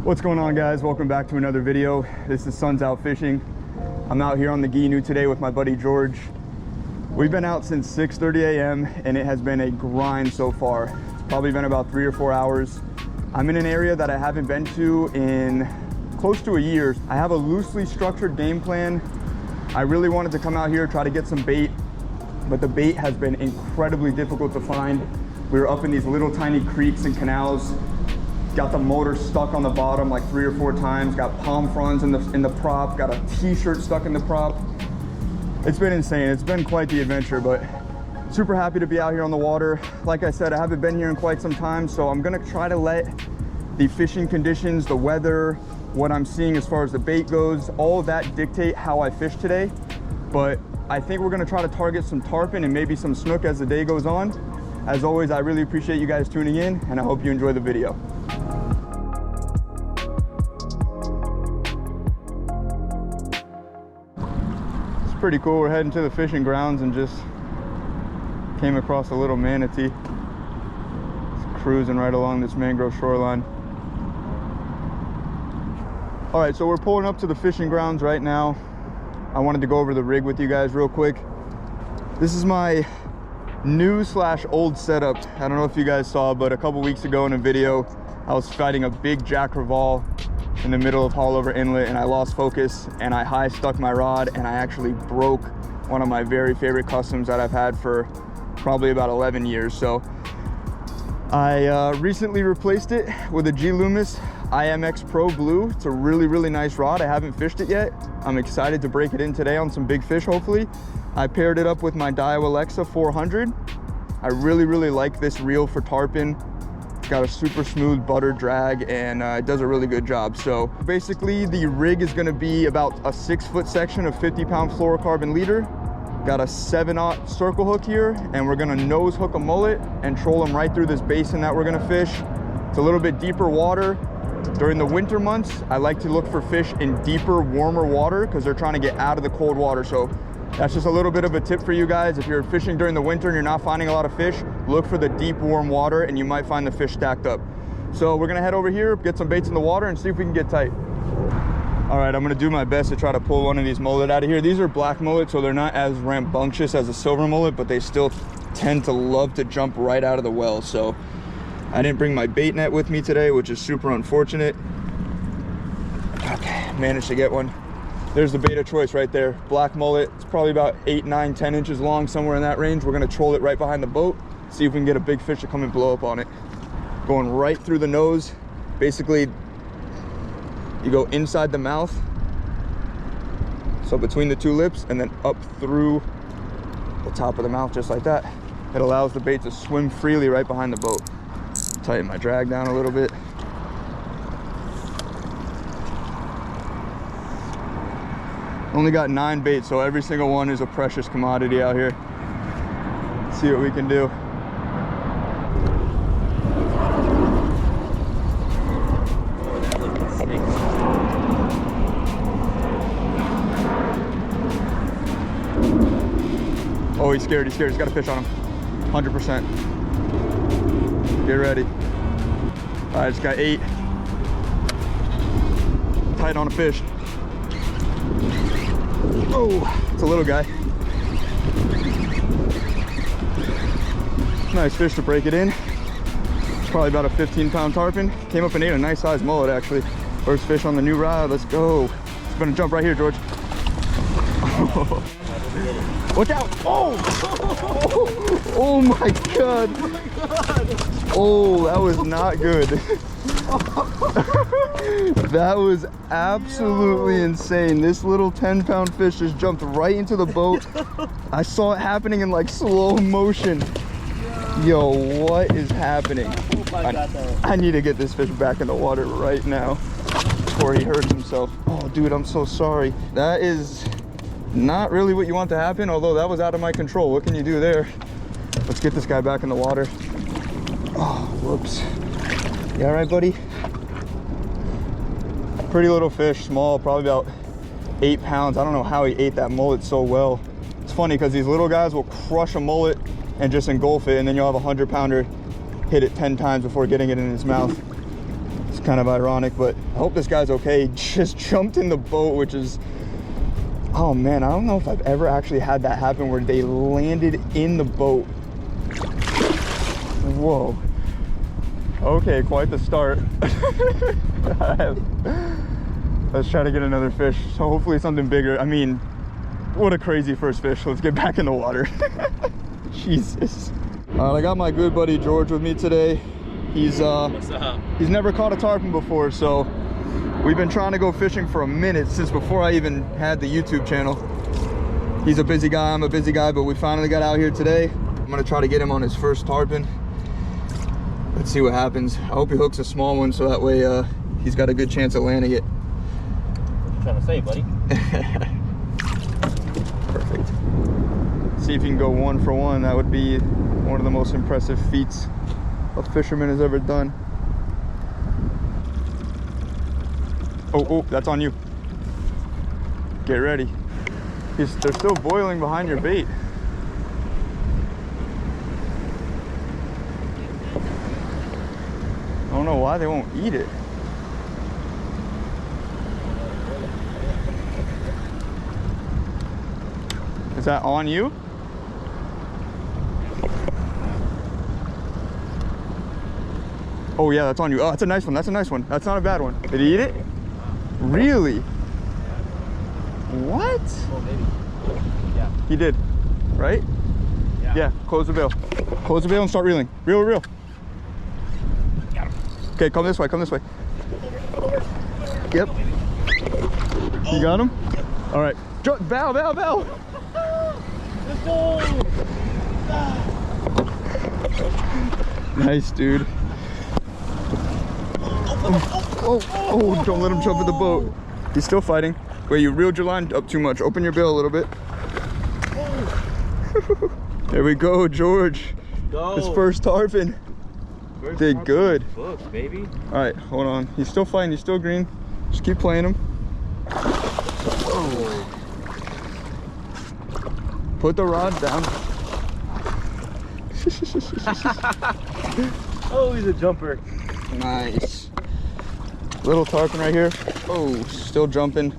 What's going on, guys? Welcome back to another video. This is Suns Out Fishing. I'm out here on the Ginu today with my buddy George. We've been out since 6:30 a.m. and it has been a grind so far. It's probably been about 3 or 4 hours. I'm in an area that I haven't been to in close to a year. I have a loosely structured game plan. I really wanted to come out here, try to get some bait, but the bait has been incredibly difficult to find. We were up in these little tiny creeks and canals. Got the motor stuck on the bottom like 3 or 4 times. Got palm fronds in the prop. Got a t-shirt stuck in the prop. It's been insane. It's been quite the adventure, but super happy to be out here on the water. Like I said, I haven't been here in quite some time, so I'm gonna try to let the fishing conditions, the weather, what I'm seeing as far as the bait goes, all of that dictate how I fish today. But I think we're gonna try to target some tarpon and maybe some snook as the day goes on. As always, I really appreciate you guys tuning in, and I hope you enjoy the video. It's pretty cool. We're heading to the fishing grounds and just came across a little manatee. It's cruising right along this mangrove shoreline. All right, so we're pulling up to the fishing grounds right now. I wanted to go over the rig with you guys real quick. This is my new / old setup. I don't know if you guys saw, but a couple weeks ago in a video, I was fighting a big jack crevalle in the middle of Haulover Inlet, and I lost focus and I high stuck my rod, and I actually broke one of my very favorite customs that I've had for probably about 11 years. So I recently replaced it with a G Loomis IMX Pro Blue. It's a really nice rod. I haven't fished it yet. I'm excited to break it in today on some big fish, hopefully. I paired it up with my Daiwa Alexa 400. I really like this reel for tarpon. It's got a super smooth butter drag, and it does a really good job. So basically the rig is gonna be about a 6-foot section of 50-pound fluorocarbon leader. Got a 7/0 circle hook here, and we're gonna nose hook a mullet and troll them right through this basin that we're gonna fish. It's a little bit deeper water. During the winter months, I like to look for fish in deeper, warmer water because they're trying to get out of the cold water. So that's just a little bit of a tip for you guys. If you're fishing during the winter and you're not finding a lot of fish, look for the deep, warm water and you might find the fish stacked up. So we're gonna head over here, get some baits in the water and see if we can get tight. All right, I'm gonna do my best to try to pull one of these mullet out of here. These are black mullet, so they're not as rambunctious as a silver mullet, but they still tend to love to jump right out of the well. So I didn't bring my bait net with me today, which is super unfortunate. Okay, managed to get one. There's the bait of choice right there. Black mullet. It's probably about 8, 9, 10 inches long, somewhere in that range. We're gonna troll it right behind the boat, see if we can get a big fish to come and blow up on it. Going right through the nose. Basically, you go inside the mouth, so between the 2 lips, and then up through the top of the mouth, just like that. It allows the bait to swim freely right behind the boat. Tighten my drag down a little bit. Only got 9 baits, so every single one is a precious commodity out here. Let's see what we can do. Oh, he's scared, he's got a fish on him. 100%. Get ready. All right, just got 8. Tight on a fish. Oh, it's a little guy. Nice fish to break it in. It's probably about a 15-pound tarpon. Came up and ate a nice sized mullet, actually. First fish on the new rod. Let's go. It's gonna jump right here, George. Oh. Look out! Oh! Oh my God! Oh, that was not good. That was absolutely insane. This little 10-pound fish just jumped right into the boat. I saw it happening in like slow motion. Yo, what is happening? I need to get this fish back in the water right now before he hurts himself. Oh, dude, I'm so sorry. That is not really what you want to happen, although that was out of my control. What can you do there? Let's get this guy back in the water. Oh, whoops. You all right, buddy? Pretty little fish, small, probably about 8 pounds. I don't know how he ate that mullet so well. It's funny because these little guys will crush a mullet and just engulf it, and then you'll have a 100-pounder hit it 10 times before getting it in his mouth. It's kind of ironic, but I hope this guy's okay. He just jumped in the boat, which is, oh man, I don't know if I've ever actually had that happen where they landed in the boat. Whoa. Okay, quite the start. Let's try to get another fish. So hopefully something bigger. I mean, what a crazy first fish. Let's get back in the water. Jesus. All right, I got my good buddy George with me today. He's What's up? He's never caught a tarpon before, so we've been trying to go fishing for a minute, since before I even had the YouTube channel. He's a busy guy, I'm a busy guy, but we finally got out here today. I'm gonna try to get him on his first tarpon. Let's see what happens. I hope he hooks a small one, so that way he's got a good chance at landing it. What you trying to say, buddy? Perfect. See if you can go 1 for 1. That would be one of the most impressive feats a fisherman has ever done. Oh, that's on you. Get ready. They're still boiling behind your bait. I don't know why they won't eat it. Is that on you? Oh yeah, that's on you. Oh, that's a nice one. That's a nice one. That's not a bad one. Did he eat it? Really? What? Oh, maybe. Yeah. He did, right? Yeah. Yeah, close the bail. Close the bail and start reeling. Reel, reel. Got him. Okay, come this way, come this way. Yep. You got him? All right. Bow, bow, bow. Let's go. Nice, dude. Oh, don't let him jump in the boat. He's still fighting. Wait, you reeled your line up too much. Open your bill a little bit. There we go, George. Go. His first tarpon. Did good. Books, baby. All right, hold on. He's still fighting. He's still green. Just keep playing him. Oh. Put the rod down. Oh, he's a jumper. Nice. Little tarpon right here. Oh, still jumping.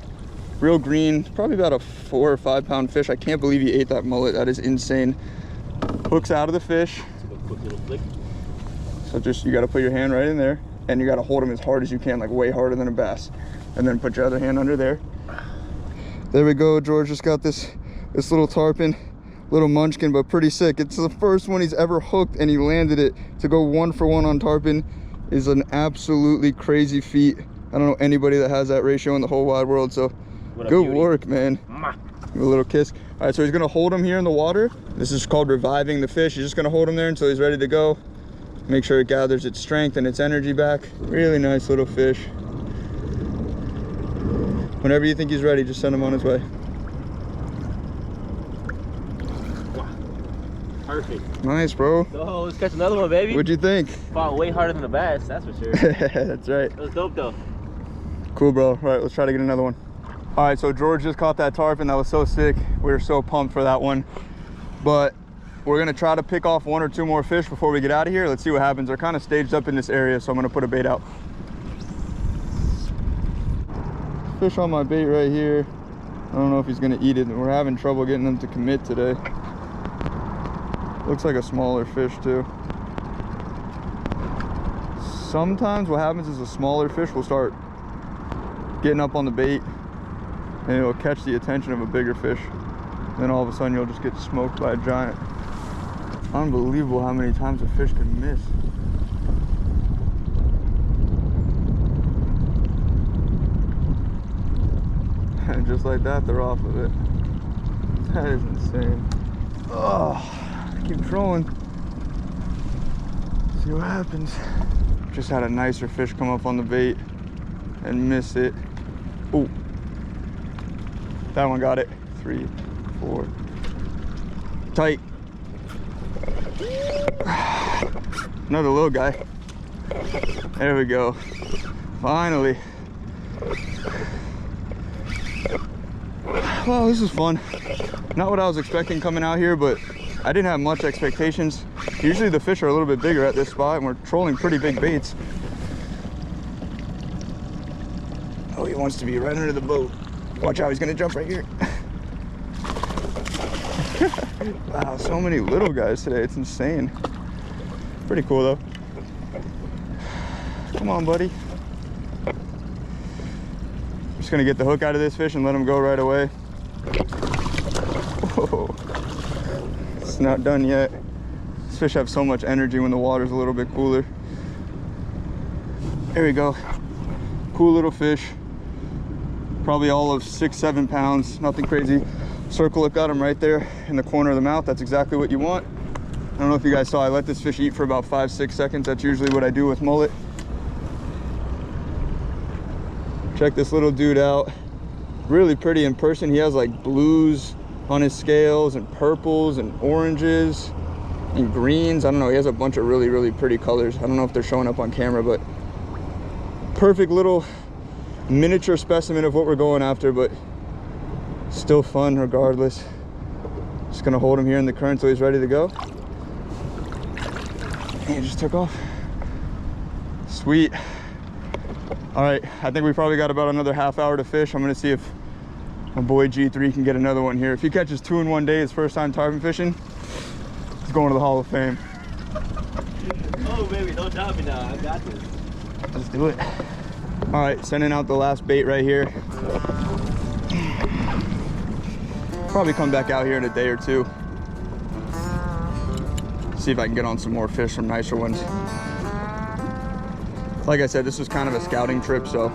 Real green. Probably about a 4 or 5 pound fish. I can't believe he ate that mullet. That is insane. Hooks out of the fish. Take a quick little flick. So just, you got to put your hand right in there, and you got to hold him as hard as you can, like way harder than a bass. And then put your other hand under there. There we go. George just got this little tarpon. Little munchkin, but pretty sick. It's the first one he's ever hooked, and he landed it. To go 1 for 1 on tarpon is an absolutely crazy feat. I don't know anybody that has that ratio in the whole wide world, so good work, man. Give a little kiss. All right, so he's gonna hold him here in the water. This is called reviving the fish. He's just gonna hold him there until he's ready to go. Make sure it gathers its strength and its energy back. Really nice little fish. Whenever you think he's ready, just send him on his way. Perfect. Nice, bro. So let's catch another one, baby. What'd you think? Fought way harder than the bass, that's for sure. That's right. That was dope, though. Cool, bro. All right, let's try to get another one. All right, so George just caught that tarpon. That was so sick. We were so pumped for that one. But we're gonna try to pick off 1 or 2 more fish before we get out of here. Let's see what happens. They're kind of staged up in this area, so I'm gonna put a bait out. Fish on my bait right here. I don't know if he's gonna eat it. We're having trouble getting them to commit today. Looks like a smaller fish too. Sometimes what happens is a smaller fish will start getting up on the bait and it'll catch the attention of a bigger fish. Then all of a sudden you'll just get smoked by a giant. Unbelievable how many times a fish can miss. And just like that, they're off of it. That is insane. Oh, keep trolling. See what happens. Just had a nicer fish come up on the bait and miss it. Oh, that one got it. 3, 4. Tight. Another little guy. There we go. Finally. Well, this is fun. Not what I was expecting coming out here, but I didn't have much expectations. Usually the fish are a little bit bigger at this spot, and we're trolling pretty big baits. Oh, he wants to be right under the boat. Watch out, he's gonna jump right here. Wow, so many little guys today, it's insane. Pretty cool though. Come on, buddy. Just gonna get the hook out of this fish and let him go right away. Whoa. It's not done yet. These fish have so much energy when the water's a little bit cooler. There we go. Cool little fish. Probably all of 6-7 pounds, nothing crazy. Circle it, got him right there in the corner of the mouth. That's exactly what you want. I don't know if you guys saw, I let this fish eat for about 5-6 seconds. That's usually what I do with mullet. Check this little dude out. Really pretty in person. He has like blues on his scales and purples and oranges and greens. I don't know, he has a bunch of really, really pretty colors. I don't know if they're showing up on camera, but perfect little miniature specimen of what we're going after, but still fun regardless. Just gonna hold him here in the current so he's ready to go. And he just took off. Sweet. All right, I think we probably got about another half hour to fish. I'm gonna see if my boy G3 can get another one here. If he catches 2 in one day, his first time tarpon fishing, he's going to the Hall of Fame. Oh, baby, don't drop me now. I got this. Let's do it. All right, sending out the last bait right here. Probably come back out here in a day or two. See if I can get on some more fish, some nicer ones. Like I said, this was kind of a scouting trip, so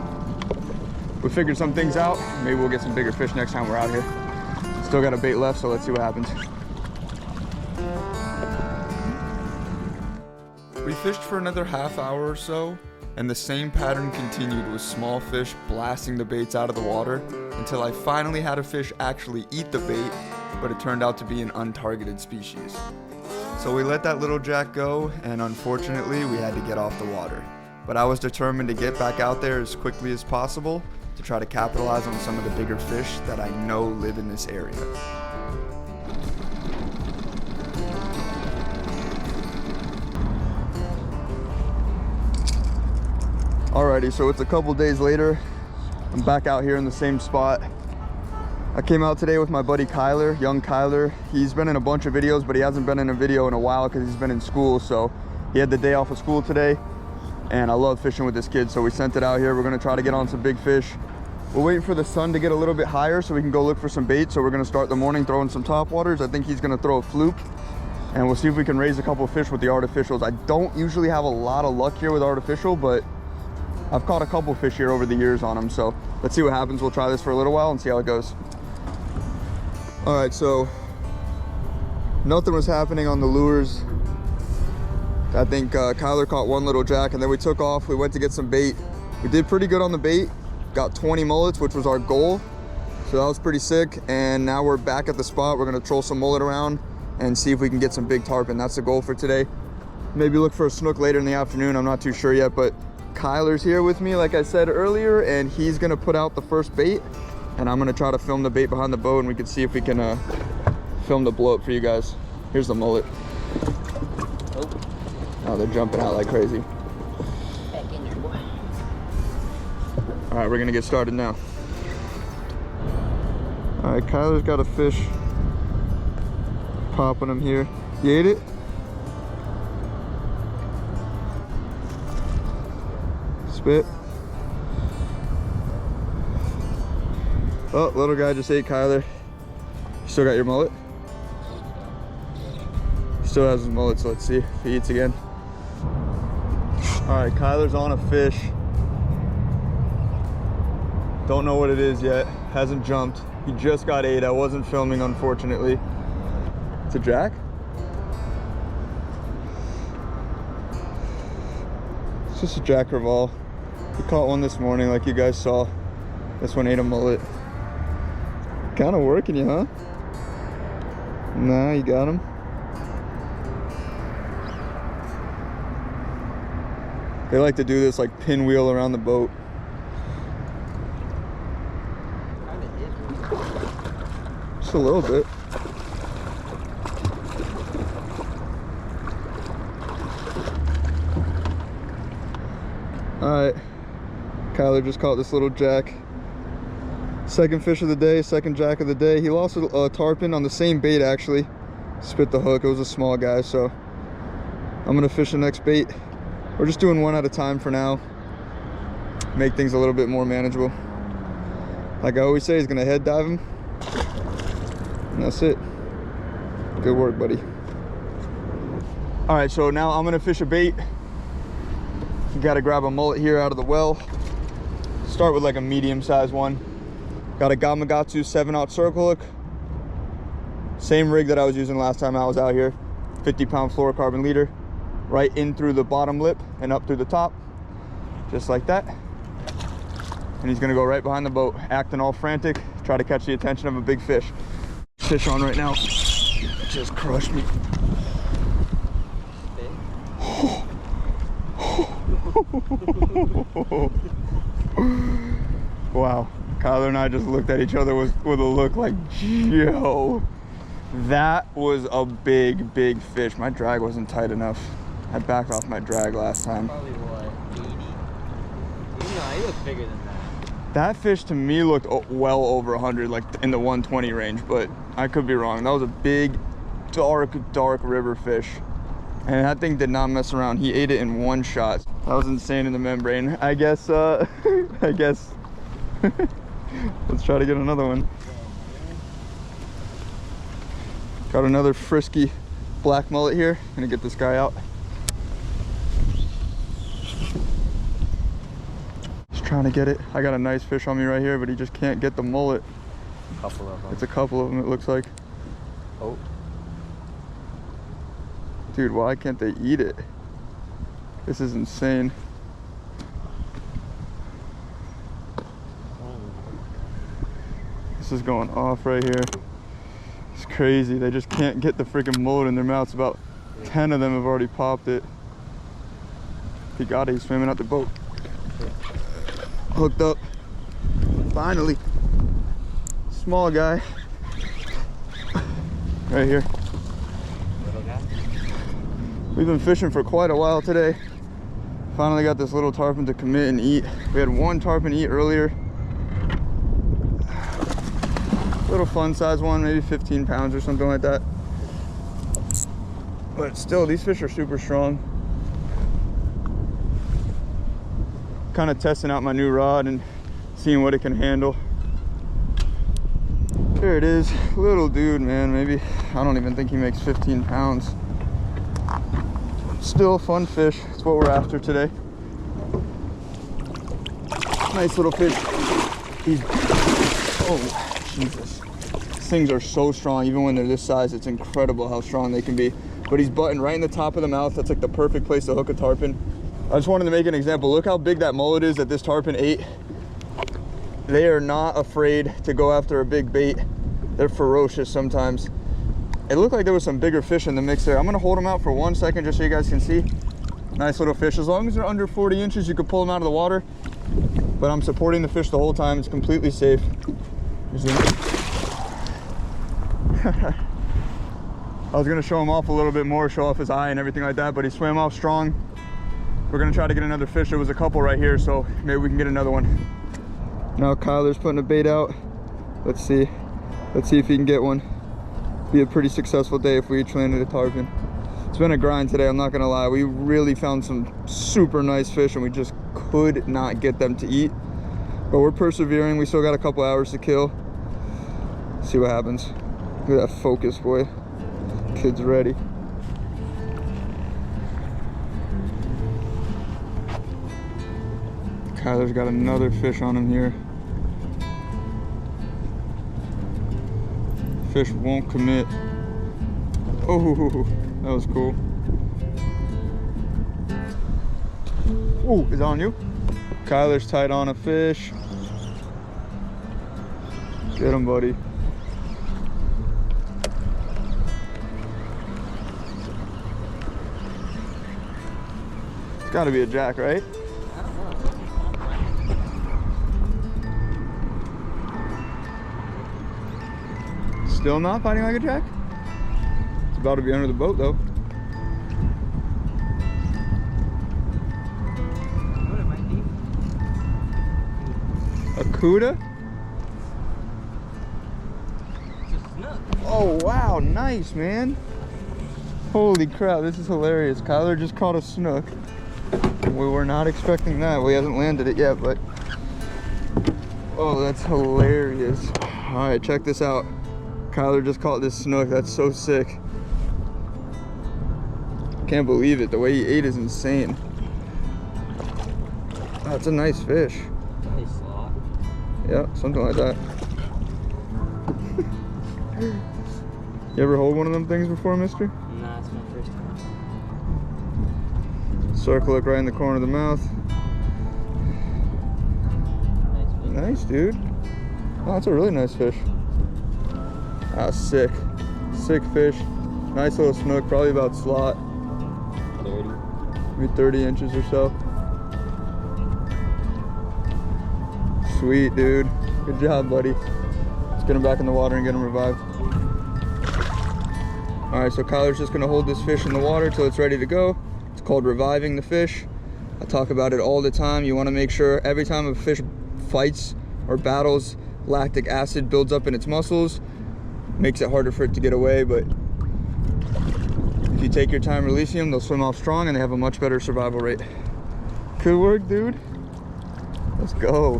we figured some things out. Maybe we'll get some bigger fish next time we're out here. Still got a bait left, so let's see what happens. We fished for another half hour or so, and the same pattern continued with small fish blasting the baits out of the water until I finally had a fish actually eat the bait, but it turned out to be an untargeted species. So we let that little jack go, and unfortunately we had to get off the water. But I was determined to get back out there as quickly as possible to try to capitalize on some of the bigger fish that I know live in this area. Alrighty, so it's a couple days later. I'm back out here in the same spot. I came out today with my buddy Kyler, young Kyler. He's been in a bunch of videos, but he hasn't been in a video in a while because he's been in school. So he had the day off of school today, and I love fishing with this kid. So we sent it out here. We're gonna try to get on some big fish. We're waiting for the sun to get a little bit higher so we can go look for some bait. So we're gonna start the morning throwing some topwaters. I think he's gonna throw a fluke, and we'll see if we can raise a couple of fish with the artificials. I don't usually have a lot of luck here with artificial, but I've caught a couple fish here over the years on them, so let's see what happens. We'll try this for a little while and see how it goes. All right, so nothing was happening on the lures. I think Kyler caught one little jack, and then we took off. We went to get some bait. We did pretty good on the bait. Got 20 mullets, which was our goal. So that was pretty sick. And now we're back at the spot. We're gonna troll some mullet around and see if we can get some big tarpon. That's the goal for today. Maybe look for a snook later in the afternoon. I'm not too sure yet, but Kyler's here with me, like I said earlier, and he's gonna put out the first bait, and I'm gonna try to film the bait behind the boat, and we can see if we can film the blow up for you guys. Here's the mullet. Oh, they're jumping out like crazy. Back in there, boy. All right, we're gonna get started now. All right, Kyler's got a fish popping him here. You ate it? Spit. Oh, little guy just ate Kyler. You still got your mullet? He still has his mullet, so let's see if he eats again. All right, Kyler's on a fish. Don't know what it is yet. Hasn't jumped. He just got ate. I wasn't filming, unfortunately. It's a jack? It's just a jack crevalle. He caught one this morning, like you guys saw. This one ate a mullet. Kind of working you, huh? Nah, you got him. They like to do this like pinwheel around the boat. Just a little bit. All right. Kyler just caught this little jack. Second fish of the day, second jack of the day. He lost a tarpon on the same bait actually. Spit the hook, it was a small guy, so I'm gonna fish the next bait. We're just doing one at a time for now. Make things a little bit more manageable. Like I always say, he's gonna head dive him. And that's it. Good work, buddy. All right, so now I'm gonna fish a bait. You gotta grab a mullet here out of the well. Start with like a medium-sized one. Got a Gamakatsu 7/0 circle hook. Same rig that I was using last time I was out here. 50-pound fluorocarbon leader. Right in through the bottom lip and up through the top. Just like that. And he's gonna go right behind the boat, acting all frantic, try to catch the attention of a big fish. Fish on right now. Just crushed me. Wow. Kyler and I just looked at each other with a look like, yo, that was a big fish. My drag wasn't tight enough. I backed off my drag last time. Probably what, 80? You know, he looks bigger than that. That fish to me looked well over 100, like in the 120 range, but I could be wrong. That was a big, dark river fish. And that thing did not mess around. He ate it in one shot. That was insane in the membrane. I guess, I guess. Let's try to get another one. Got another frisky black mullet here. Gonna get this guy out. Just trying to get it. I got a nice fish on me right here, but he just can't get the mullet. A couple of them. It's a couple of them, it looks like. Oh. Dude, why can't they eat it? This is insane. This is going off right here. It's crazy. They just can't get the freaking mullet in their mouths. About 10 of them have already popped it. He got it. He's swimming out the boat. Hooked up. Finally. Small guy. Right here. Little guy? We've been fishing for quite a while today. Finally got this little tarpon to commit and eat. We had one tarpon eat earlier. Little fun size one, maybe 15 pounds or something like that. But still, these fish are super strong. Kind of testing out my new rod and seeing what it can handle. There it is, little dude, man. Maybe, I don't even think he makes 15 pounds. Still a fun fish. That's what we're after today. Nice little fish. He's, oh, Jesus. These things are so strong. Even when they're this size, it's incredible how strong they can be. But he's butting right in the top of the mouth. That's like the perfect place to hook a tarpon. I just wanted to make an example. Look how big that mullet is that this tarpon ate. They are not afraid to go after a big bait. They're ferocious sometimes. It looked like there was some bigger fish in the mix there. I'm gonna hold them out for 1 second just so you guys can see. Nice little fish. As long as they're under 40 inches, you can pull them out of the water. But I'm supporting the fish the whole time. It's completely safe. I was gonna show him off a little bit more, show off his eye and everything like that, but he swam off strong. We're gonna try to get another fish. There was a couple right here, so maybe we can get another one. Now Kyler's putting a bait out. Let's see if he can get one. Be a pretty successful day if we each landed a tarpon. It's been a grind today, I'm not gonna lie. We really found some super nice fish and we just could not get them to eat. But we're persevering. We still got a couple hours to kill. See what happens. Look at that focus, boy. Kid's ready. Kyler's got another fish on him here. Fish won't commit. Oh, that was cool. Oh, is it on you? Kyler's tied on a fish. Get him, buddy. It's gotta be a jack, right? Still not fighting like a jack? It's about to be under the boat though. A cuda? It's a snook. Oh wow, nice man. Holy crap, this is hilarious. Kyler just caught a snook. We were not expecting that. We haven't landed it yet, but oh, that's hilarious. All right, check this out. Kyler just caught this snook. That's so sick. Can't believe it. The way he ate is insane. That's a nice fish. Nice slot. Yeah, something like that. You ever hold one of them things before, mister? Nah, it's my first time. Circle it right in the corner of the mouth. Nice fish. Nice, dude. Oh, that's a really nice fish. Ah, sick. Sick fish. Nice little snook, probably about slot. 30. Maybe 30 inches or so. Sweet, dude. Good job, buddy. Let's get him back in the water and get him revived. All right, so Kyler's just gonna hold this fish in the water till it's ready to go. It's called reviving the fish. I talk about it all the time. You wanna make sure every time a fish fights or battles, lactic acid builds up in its muscles, makes it harder for it to get away, but if you take your time releasing them, they'll swim off strong and they have a much better survival rate. Good work, dude. Let's go.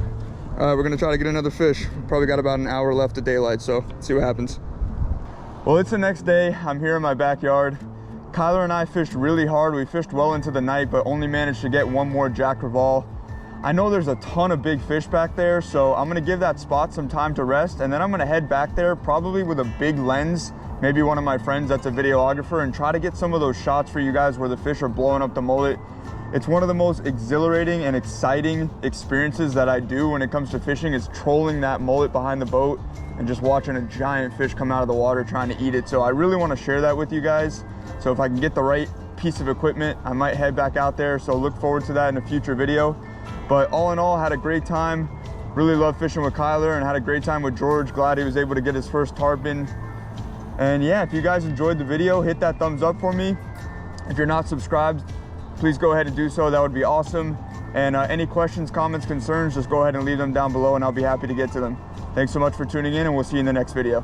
All right, we're gonna try to get another fish. Probably got about an hour left of daylight, so let's see what happens. Well, it's the next day. I'm here in my backyard. Kyler and I fished really hard. We fished well into the night, but only managed to get one more jack crevalle. I know there's a ton of big fish back there, so I'm gonna give that spot some time to rest, and then I'm gonna head back there probably with a big lens, maybe one of my friends that's a videographer, and try to get some of those shots for you guys where the fish are blowing up the mullet. It's one of the most exhilarating and exciting experiences that I do when it comes to fishing, is trolling that mullet behind the boat and just watching a giant fish come out of the water trying to eat it. So I really want to share that with you guys. So if I can get the right piece of equipment, I might head back out there. So look forward to that in a future video. But all in all, had a great time. Really love fishing with Kyler and had a great time with George. Glad he was able to get his first tarpon. And yeah, if you guys enjoyed the video, hit that thumbs up for me. If you're not subscribed, please go ahead and do so. That would be awesome. And any questions, comments, concerns, just go ahead and leave them down below and I'll be happy to get to them. Thanks so much for tuning in, and we'll see you in the next video.